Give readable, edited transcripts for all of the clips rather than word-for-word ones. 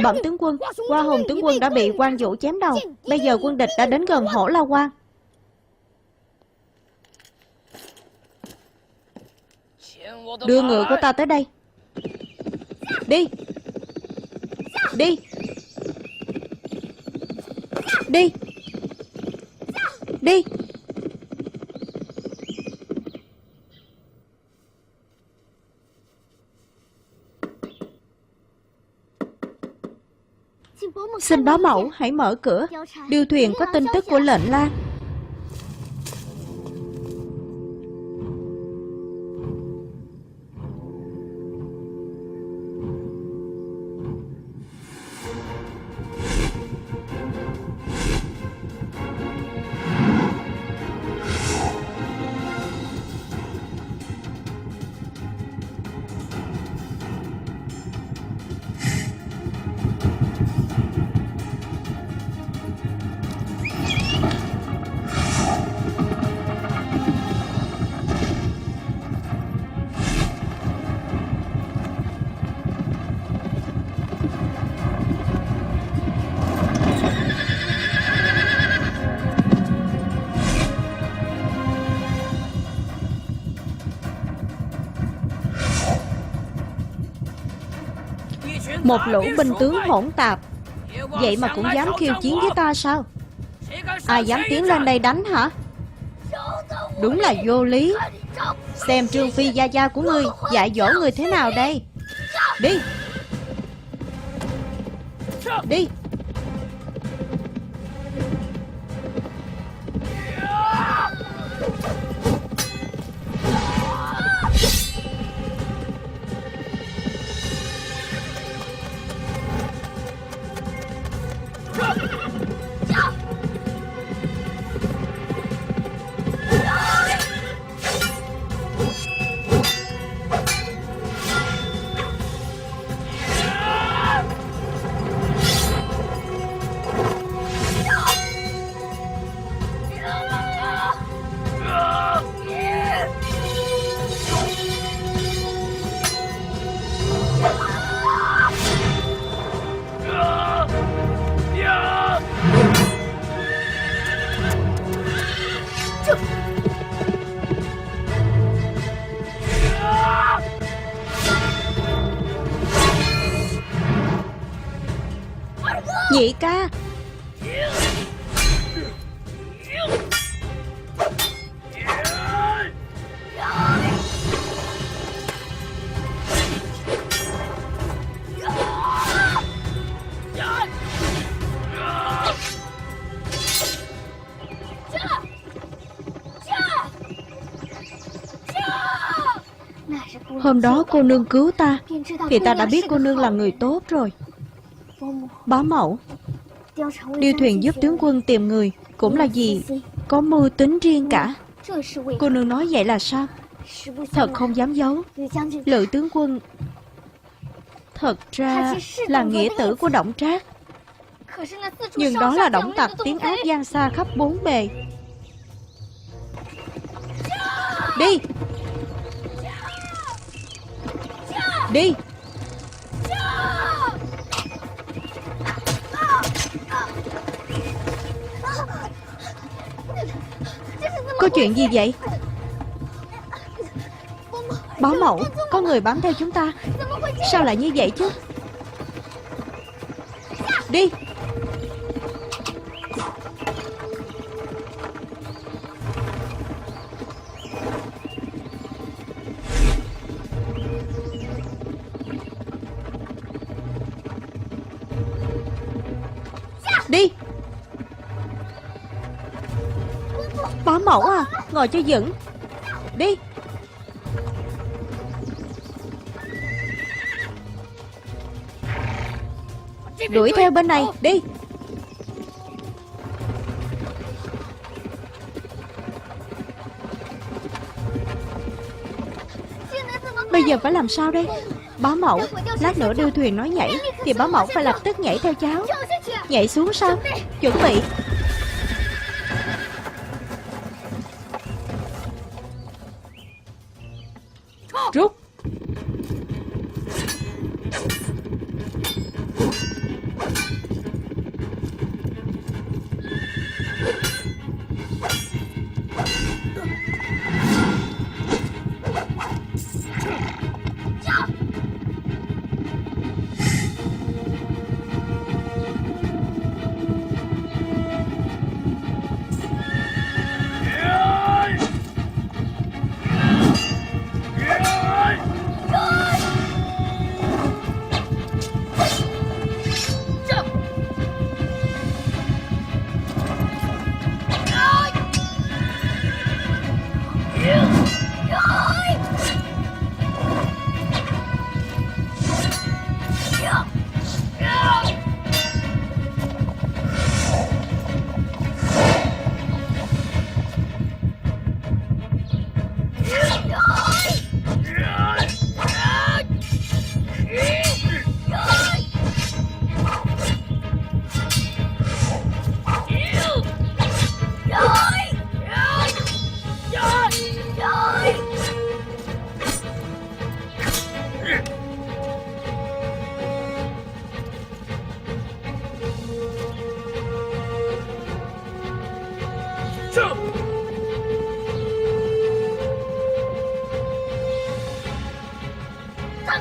Bẩm tướng quân, Hoa Hùng tướng quân đã bị Quan Vũ chém đầu. Bây giờ quân địch đã đến gần Hổ La Quan. Đưa ngựa của ta tới đây. Đi. Đi. Đi. Đi. Xin bá mẫu hãy mở cửa. Điêu thuyền có tin tức của lệnh lang. Một lũ binh tướng hỗn tạp, vậy mà cũng dám khiêu chiến với ta sao? Ai dám tiến lên đây đánh hả? Đúng là vô lý. Xem Trương Phi gia gia của ngươi dạy dỗ người thế nào đây. Đi. Đi. Nhị ca. Hôm đó cô nương cứu ta thì ta đã biết cô nương là người tốt rồi. Bá mẫu, điêu thuyền giúp tướng quân tìm người cũng là vì có mưu tính riêng cả. Cô nương nói vậy là sao? Thật không dám giấu, Lữ tướng quân thật ra là nghĩa tử của Đổng Trác. Nhưng đó là Đổng Tặc tiếng ác vang xa khắp bốn bề. Đi. Đi. Có chuyện gì vậy? Bá mẫu, có người bám theo chúng ta. Sao lại như vậy chứ? Đi. Đi. Bá mẫu à, ngồi cho vững. Đi. Đuổi theo bên này, đi. Bây giờ phải làm sao đây? Bá mẫu, lát nữa điêu thuyền nói nhảy thì bá mẫu phải lập tức nhảy theo cháu. Nhảy xuống sao? Chuẩn bị. Rút.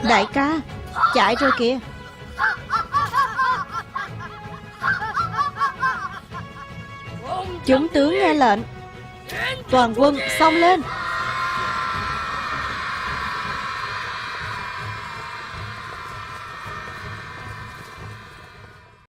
Đại ca, chạy rồi kìa. Chúng tướng nghe lệnh, toàn quân xông lên.